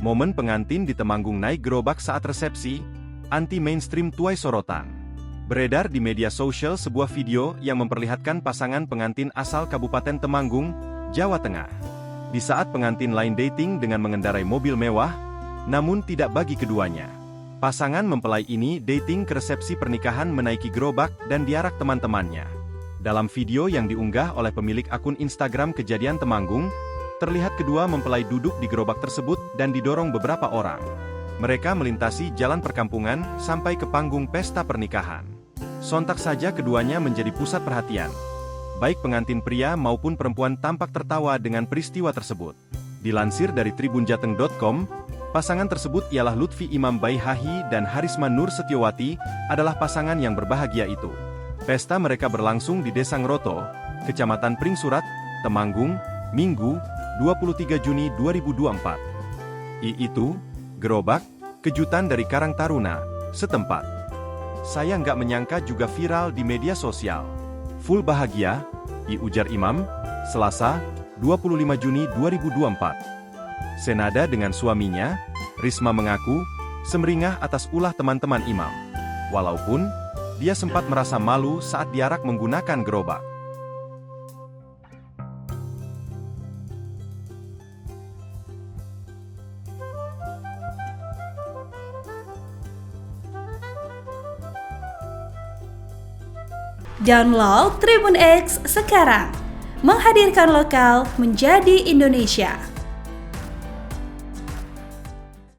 Momen pengantin di Temanggung naik gerobak saat resepsi, anti-mainstream tuai sorotan. Beredar di media sosial sebuah video yang memperlihatkan pasangan pengantin asal Kabupaten Temanggung, Jawa Tengah. Di saat pengantin lain dating dengan mengendarai mobil mewah, namun tidak bagi keduanya. Pasangan mempelai ini dating ke resepsi pernikahan menaiki gerobak dan diarak teman-temannya. Dalam video yang diunggah oleh pemilik akun Instagram Kejadian Temanggung, terlihat kedua mempelai duduk di gerobak tersebut dan didorong beberapa orang. Mereka melintasi jalan perkampungan sampai ke panggung pesta pernikahan. Sontak saja keduanya menjadi pusat perhatian. Baik pengantin pria maupun perempuan tampak tertawa dengan peristiwa tersebut. Dilansir dari tribunjateng.com, pasangan tersebut ialah Lutfi Imam Baihahi dan Harisma Nur Setiawati adalah pasangan yang berbahagia itu. Pesta mereka berlangsung di Desa Ngeroto, Kecamatan Pringsurat, Temanggung, Minggu, 23 Juni 2024. Itu, gerobak, kejutan dari Karang Taruna, setempat. Saya nggak menyangka juga viral di media sosial. Full bahagia, ujar Imam, Selasa, 25 Juni 2024. Senada dengan suaminya, Risma mengaku, semeringah atas ulah teman-teman Imam. Walaupun, dia sempat merasa malu saat diarak menggunakan gerobak. Download Tribun X sekarang, menghadirkan lokal menjadi Indonesia.